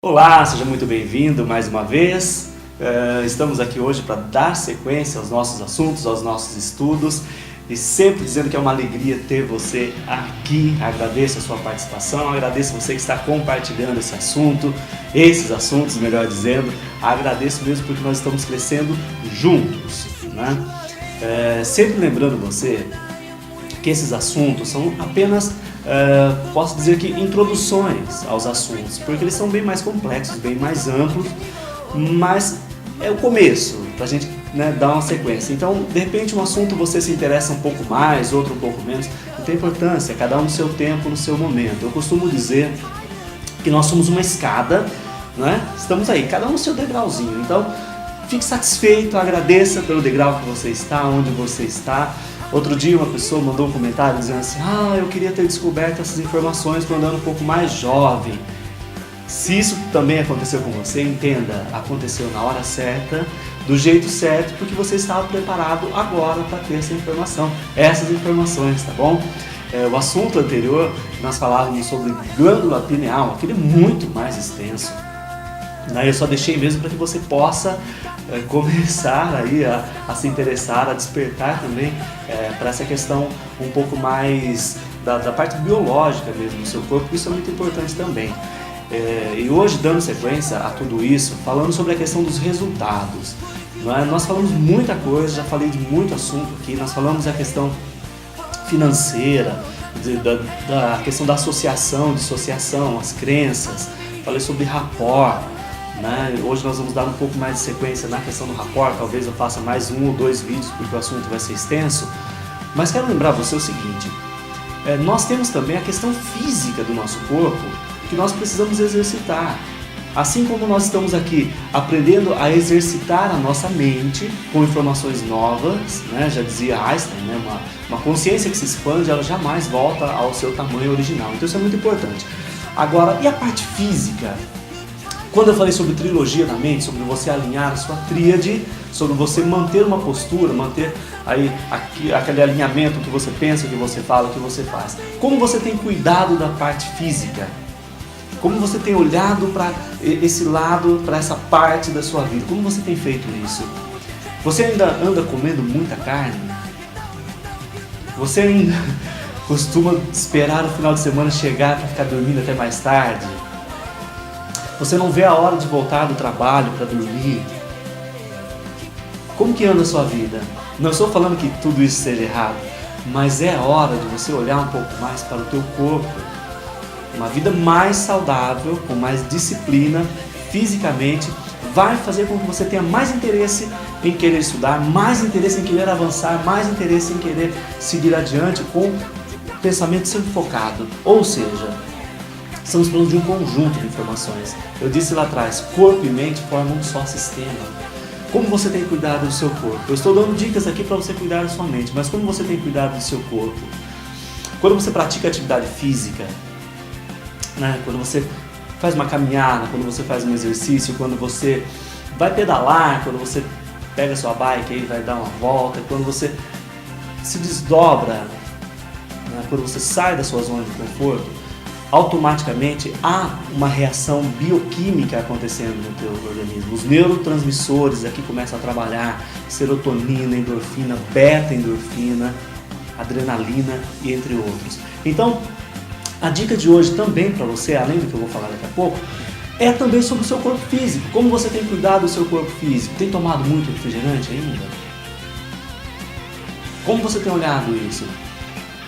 Olá, seja muito bem-vindo mais uma vez. Estamos aqui hoje para dar sequência aos nossos assuntos, aos nossos estudos e sempre dizendo que é uma alegria ter você aqui. Agradeço a sua participação, agradeço você que está compartilhando esses assuntos, melhor dizendo. Agradeço mesmo porque nós estamos crescendo juntos, né? Sempre lembrando você que esses assuntos são apenas, posso dizer que introduções aos assuntos, porque eles são bem mais complexos, bem mais amplos, mas é o começo para a gente, né, dar uma sequência. Então, de repente, um assunto você se interessa um pouco mais, outro um pouco menos, não tem importância, cada um no seu tempo, no seu momento. Eu costumo dizer que nós somos uma escada, né? Estamos aí, cada um no seu degrauzinho. Então, fique satisfeito, agradeça pelo degrau que você está, onde você está. Outro dia uma pessoa mandou um comentário dizendo assim: eu queria ter descoberto essas informações quando eu era um pouco mais jovem. Se isso também aconteceu com você, entenda, aconteceu na hora certa, do jeito certo, porque você estava preparado agora para ter essas informações, tá bom? O assunto anterior, nós falávamos sobre glândula pineal, aquele é muito mais extenso. Eu só deixei mesmo para que você possa começar aí a se interessar, a despertar também para essa questão um pouco mais da parte biológica mesmo do seu corpo, isso é muito importante também. E hoje, dando sequência a tudo isso, falando sobre a questão dos resultados. Nós falamos muita coisa, já falei de muito assunto aqui, nós falamos da questão financeira, da questão da dissociação, as crenças, falei sobre rapport. Hoje nós vamos dar um pouco mais de sequência na questão do rapport, talvez eu faça mais 1 ou 2 vídeos porque o assunto vai ser extenso, mas quero lembrar você o seguinte: nós temos também a questão física do nosso corpo que nós precisamos exercitar. Assim como nós estamos aqui aprendendo a exercitar a nossa mente com informações novas, já dizia Einstein, uma consciência que se expande, ela jamais volta ao seu tamanho original, então isso é muito importante. Agora, e a parte física? Quando eu falei sobre trilogia da mente, sobre você alinhar a sua tríade, sobre você manter uma postura, manter aí aquele alinhamento que você pensa, que você fala, que você faz. Como você tem cuidado da parte física? Como você tem olhado para esse lado, para essa parte da sua vida? Como você tem feito isso? Você ainda anda comendo muita carne? Você ainda costuma esperar o final de semana chegar para ficar dormindo até mais tarde? Você não vê a hora de voltar do trabalho para dormir? Como que anda a sua vida? Não estou falando que tudo isso seja errado, mas é hora de você olhar um pouco mais para o teu corpo. Uma vida mais saudável, com mais disciplina, fisicamente, vai fazer com que você tenha mais interesse em querer estudar, mais interesse em querer avançar, mais interesse em querer seguir adiante com pensamento sempre focado. Ou seja, estamos falando de um conjunto de informações. Eu disse lá atrás, corpo e mente formam um só sistema. Como você tem cuidado do seu corpo? Eu estou dando dicas aqui para você cuidar da sua mente, mas como você tem cuidado do seu corpo? Quando você pratica atividade física, quando você faz uma caminhada, quando você faz um exercício, quando você vai pedalar, quando você pega a sua bike e vai dar uma volta, quando você se desdobra, quando você sai da sua zona de conforto, automaticamente há uma reação bioquímica acontecendo no teu organismo. Os neurotransmissores aqui começam a trabalhar, serotonina, endorfina, beta-endorfina, adrenalina e entre outros. Então, a dica de hoje também para você, além do que eu vou falar daqui a pouco, é também sobre o seu corpo físico. Como você tem cuidado do seu corpo físico? Tem tomado muito refrigerante ainda? Como você tem olhado isso?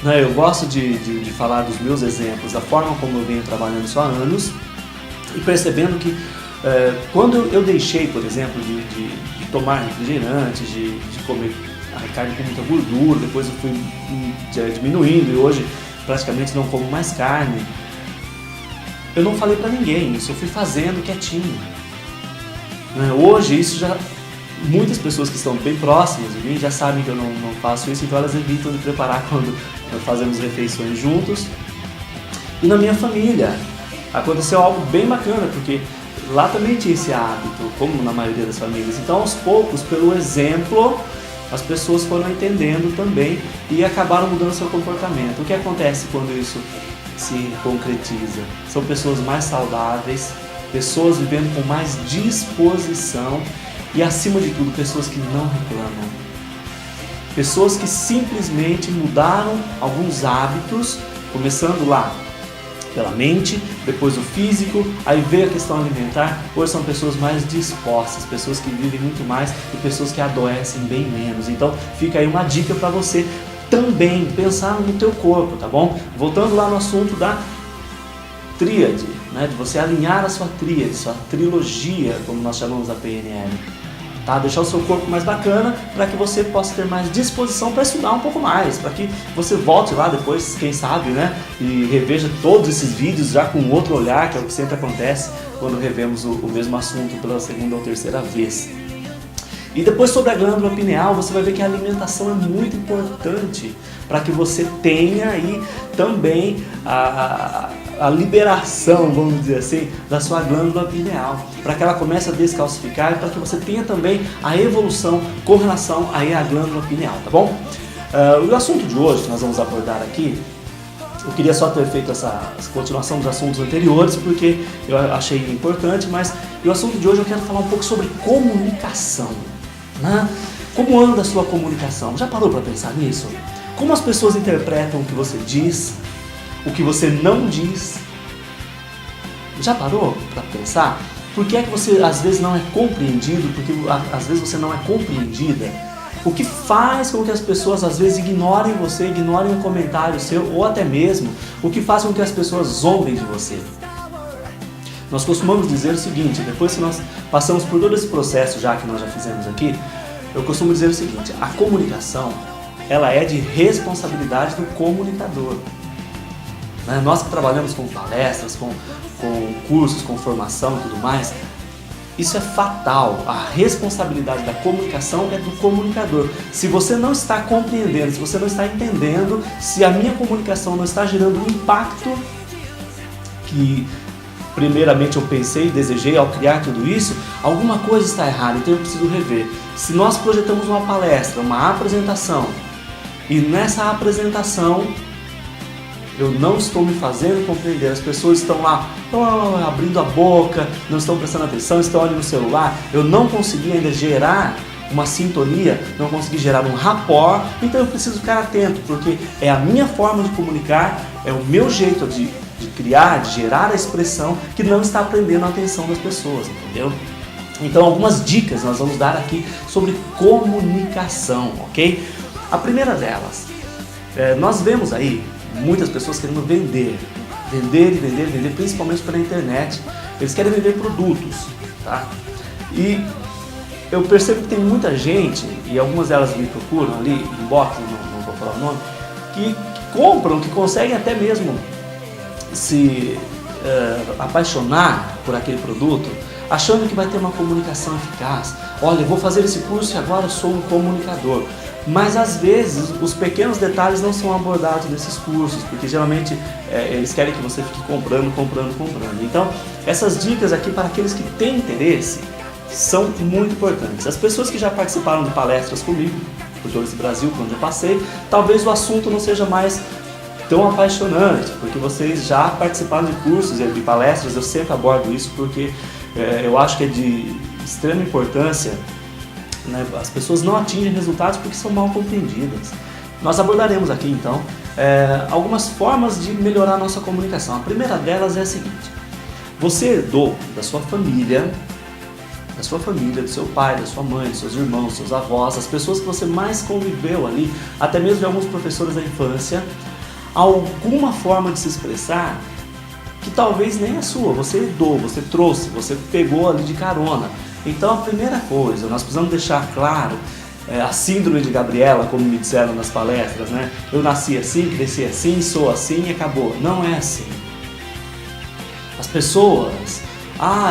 Eu gosto de falar dos meus exemplos, da forma como eu venho trabalhando isso há anos e percebendo que quando eu deixei, por exemplo, de tomar refrigerante, de comer a carne com muita gordura, depois eu fui diminuindo e hoje praticamente não como mais carne, eu não falei pra ninguém isso, eu fui fazendo quietinho. Hoje isso já, muitas pessoas que estão bem próximas de mim já sabem que eu não faço isso, então elas evitam de preparar quando fazemos refeições juntos. E na minha família aconteceu algo bem bacana, porque lá também tinha esse hábito, como na maioria das famílias. Então, aos poucos, pelo exemplo, as pessoas foram entendendo também e acabaram mudando seu comportamento. O que acontece quando isso se concretiza? São pessoas mais saudáveis, pessoas vivendo com mais disposição e, acima de tudo, pessoas que não reclamam. Pessoas que simplesmente mudaram alguns hábitos, começando lá pela mente, depois o físico, aí veio a questão alimentar. Hoje são pessoas mais dispostas, pessoas que vivem muito mais e pessoas que adoecem bem menos. Então fica aí uma dica para você também pensar no teu corpo, tá bom? Voltando lá no assunto da tríade, né? De você alinhar a sua tríade, sua trilogia, como nós chamamos a PNL. Tá? Deixar o seu corpo mais bacana para que você possa ter mais disposição para estudar um pouco mais, para que você volte lá depois, quem sabe, né? E reveja todos esses vídeos já com outro olhar, que é o que sempre acontece quando revemos o mesmo assunto pela segunda ou terceira vez. E depois, sobre a glândula pineal, você vai ver que a alimentação é muito importante para que você tenha aí também a liberação, vamos dizer assim, da sua glândula pineal, para que ela comece a descalcificar e para que você tenha também a evolução com relação aí à glândula pineal, tá bom? O assunto de hoje que nós vamos abordar aqui, eu queria só ter feito essa continuação dos assuntos anteriores, porque eu achei importante, mas o assunto de hoje eu quero falar um pouco sobre comunicação, né? Como anda a sua comunicação? Já parou para pensar nisso? Como as pessoas interpretam o que você diz, o que você não diz? Já parou para pensar? Por que é que você às vezes não é compreendido? Porque às vezes você não é compreendida? O que faz com que as pessoas às vezes ignorem você, ignorem um comentário seu, ou até mesmo o que faz com que as pessoas zombem de você? Nós costumamos dizer o seguinte, depois que nós passamos por todo esse processo já que nós já fizemos aqui, eu costumo dizer o seguinte: a comunicação, ela é de responsabilidade do comunicador. Nós que trabalhamos com palestras, com cursos, com formação e tudo mais, isso é fatal. A responsabilidade da comunicação é do comunicador. Se você não está compreendendo, se você não está entendendo, se a minha comunicação não está gerando um impacto que primeiramente eu pensei e desejei ao criar tudo isso, alguma coisa está errada, então eu preciso rever. Se nós projetamos uma palestra, uma apresentação, e nessa apresentação eu não estou me fazendo compreender, as pessoas estão lá abrindo a boca, não estão prestando atenção, estão ali no celular, eu não consegui ainda gerar uma sintonia, não consegui gerar um rapport, então eu preciso ficar atento, porque é a minha forma de comunicar, é o meu jeito de criar, de gerar a expressão que não está prendendo a atenção das pessoas, entendeu? Então algumas dicas nós vamos dar aqui sobre comunicação, ok? A primeira delas, nós vemos aí muitas pessoas querendo vender, principalmente pela internet. Eles querem vender produtos, tá? E eu percebo que tem muita gente, e algumas delas me procuram ali, inbox, não vou falar o nome, que compram, que conseguem até mesmo se apaixonar por aquele produto, achando que vai ter uma comunicação eficaz. Olha, eu vou fazer esse curso e agora eu sou um comunicador. Mas às vezes os pequenos detalhes não são abordados nesses cursos, porque geralmente eles querem que você fique comprando. Então, essas dicas aqui para aqueles que têm interesse são muito importantes. As pessoas que já participaram de palestras comigo, por todo esse Brasil, por onde eu passei, talvez o assunto não seja mais tão apaixonante, porque vocês já participaram de cursos e de palestras. Eu sempre abordo isso porque eu acho que é de extrema importância. As pessoas não atingem resultados porque são mal compreendidas. Nós abordaremos aqui então algumas formas de melhorar a nossa comunicação. A primeira delas é a seguinte: você herdou da sua família, do seu pai, da sua mãe, dos seus irmãos, dos seus avós, as pessoas que você mais conviveu ali, até mesmo de alguns professores da infância, alguma forma de se expressar que talvez nem é sua, você herdou, você trouxe, você pegou ali de carona. Então a primeira coisa, nós precisamos deixar claro a síndrome de Gabriela, como me disseram nas palestras, né? Eu nasci assim, cresci assim, sou assim e acabou. Não é assim. As pessoas,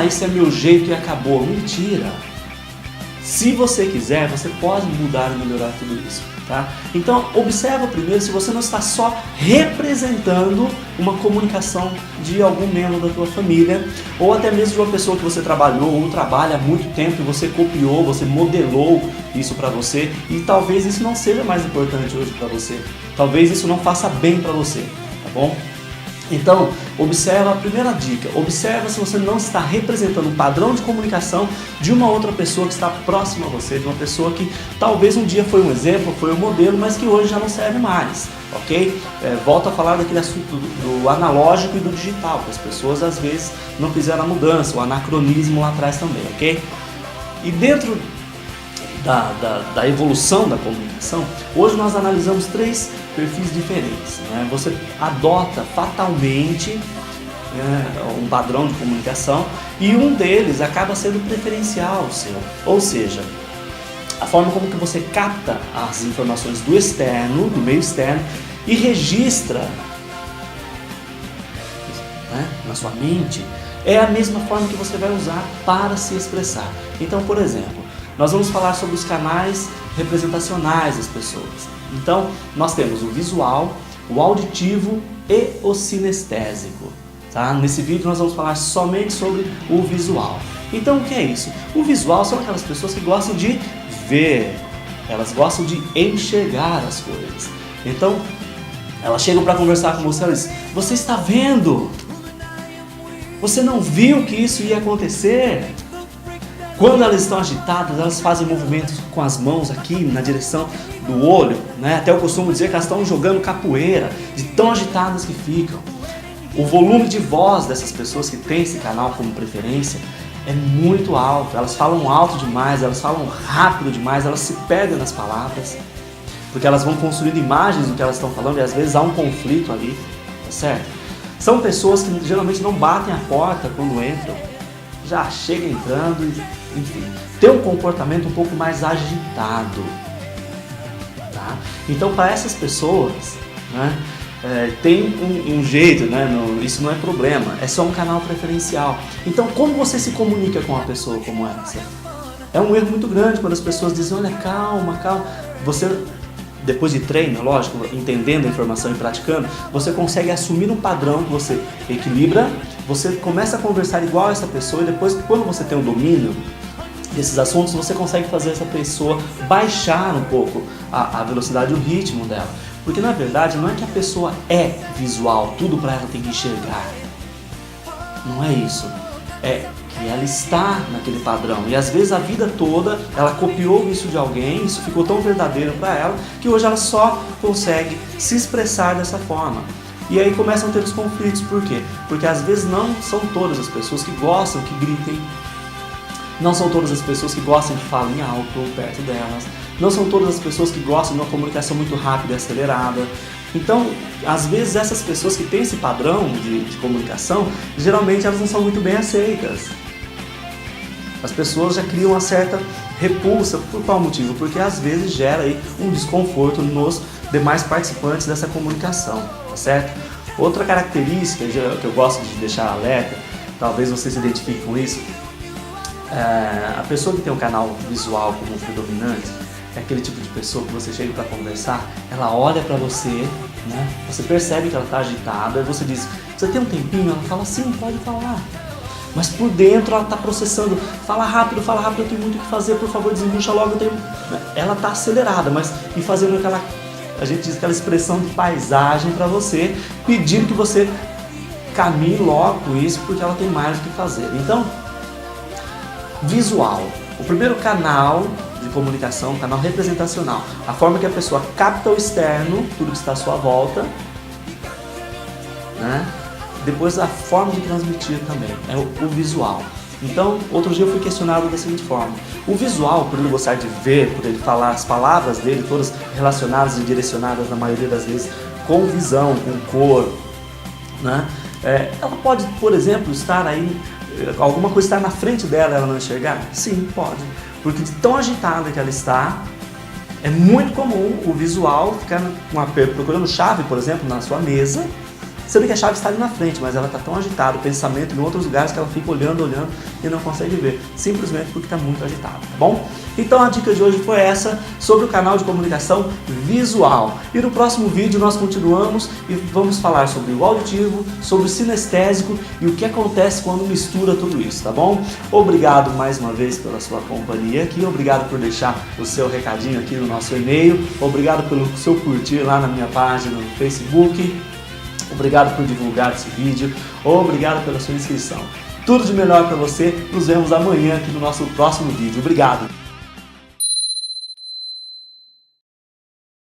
esse é meu jeito e acabou. Mentira. Se você quiser, você pode mudar e melhorar tudo isso, tá? Então, observa primeiro se você não está só representando uma comunicação de algum membro da tua família, ou até mesmo de uma pessoa que você trabalhou ou trabalha há muito tempo e você copiou, você modelou isso para você, e talvez isso não seja mais importante hoje para você. Talvez isso não faça bem para você, tá bom? Então, observa a primeira dica, observa se você não está representando um padrão de comunicação de uma outra pessoa que está próxima a você, de uma pessoa que talvez um dia foi um exemplo, foi um modelo, mas que hoje já não serve mais, ok? Volto a falar daquele assunto do analógico e do digital, que as pessoas às vezes não fizeram a mudança, o anacronismo lá atrás também, ok? E dentro da evolução da comunicação, hoje nós analisamos 3 perfis diferentes, né? Você adota fatalmente um padrão de comunicação e um deles acaba sendo preferencial seu, ou seja, a forma como que você capta as informações do externo, do meio externo e registra, né, na sua mente, é a mesma forma que você vai usar para se expressar. Então, por exemplo, nós vamos falar sobre os canais representacionais das pessoas. Então, nós temos o visual, o auditivo e o sinestésico. Tá? Nesse vídeo nós vamos falar somente sobre o visual. Então, o que é isso? O visual são aquelas pessoas que gostam de ver, elas gostam de enxergar as coisas. Então, elas chegam para conversar com você e dizem: você está vendo? Você não viu que isso ia acontecer? Quando elas estão agitadas, elas fazem movimentos com as mãos aqui na direção do olho, né? Até eu costumo dizer que elas estão jogando capoeira, de tão agitadas que ficam. O volume de voz dessas pessoas que têm esse canal como preferência é muito alto. Elas falam alto demais, elas falam rápido demais, elas se perdem nas palavras, porque elas vão construindo imagens do que elas estão falando e às vezes há um conflito ali, tá certo? São pessoas que geralmente não batem a porta quando entram, já chega entrando, enfim, tem um comportamento um pouco mais agitado, tá? Então, para essas pessoas, né, tem um jeito, né, isso não é problema, é só um canal preferencial. Então, como você se comunica com uma pessoa como essa? É um erro muito grande quando as pessoas dizem: olha, calma, calma. Você, depois de treino, lógico, entendendo a informação e praticando, você consegue assumir um padrão que você equilibra, você começa a conversar igual a essa pessoa e depois, quando você tem o domínio desses assuntos, você consegue fazer essa pessoa baixar um pouco a velocidade e o ritmo dela. Porque na verdade não é que a pessoa é visual, tudo para ela tem que enxergar. Não é isso. É que ela está naquele padrão. E às vezes a vida toda ela copiou isso de alguém, isso ficou tão verdadeiro para ela, que hoje ela só consegue se expressar dessa forma. E aí começam a ter os conflitos. Por quê? Porque às vezes não são todas as pessoas que gostam que gritem, não são todas as pessoas que gostam de falar em alto perto delas, não são todas as pessoas que gostam de uma comunicação muito rápida e acelerada. Então, às vezes essas pessoas que têm esse padrão de comunicação, geralmente elas não são muito bem aceitas. As pessoas já criam uma certa repulsa. Por qual motivo? Porque às vezes gera aí um desconforto nos demais participantes dessa comunicação, tá certo? Outra característica que eu gosto de deixar alerta, talvez você se identifique com isso, a pessoa que tem um canal visual como predominante é aquele tipo de pessoa que você chega para conversar, ela olha para você, né? Você percebe que ela está agitada, e você diz: você tem um tempinho? Ela fala: sim, pode falar. Mas por dentro ela está processando: fala rápido, eu tenho muito o que fazer, por favor, desembucha logo, eu tenho... Ela está acelerada, mas e fazendo aquela, a gente diz, aquela expressão de paisagem para você, pedindo que você caminhe logo com isso, porque ela tem mais o que fazer. Então, visual, o primeiro canal de comunicação, canal representacional, a forma que a pessoa capta o externo, tudo que está à sua volta, né? Depois a forma de transmitir também, é o visual. Então, outro dia eu fui questionado da seguinte forma: o visual, por ele gostar de ver, por ele falar as palavras dele, todas relacionadas e direcionadas na maioria das vezes com visão, com cor, né? Ela pode, por exemplo, estar aí, alguma coisa estar na frente dela e ela não enxergar? Sim, pode. Porque de tão agitada que ela está, é muito comum o visual ficar procurando chave, por exemplo, na sua mesa, sendo que a chave está ali na frente, mas ela está tão agitada, o pensamento em outros lugares, que ela fica olhando e não consegue ver, simplesmente porque está muito agitada, tá bom? Então a dica de hoje foi essa, sobre o canal de comunicação visual. E no próximo vídeo nós continuamos e vamos falar sobre o auditivo, sobre o sinestésico e o que acontece quando mistura tudo isso, tá bom? Obrigado mais uma vez pela sua companhia aqui, obrigado por deixar o seu recadinho aqui no nosso e-mail, obrigado pelo seu curtir lá na minha página no Facebook. Obrigado por divulgar esse vídeo, obrigado pela sua inscrição. Tudo de melhor para você, nos vemos amanhã aqui no nosso próximo vídeo. Obrigado!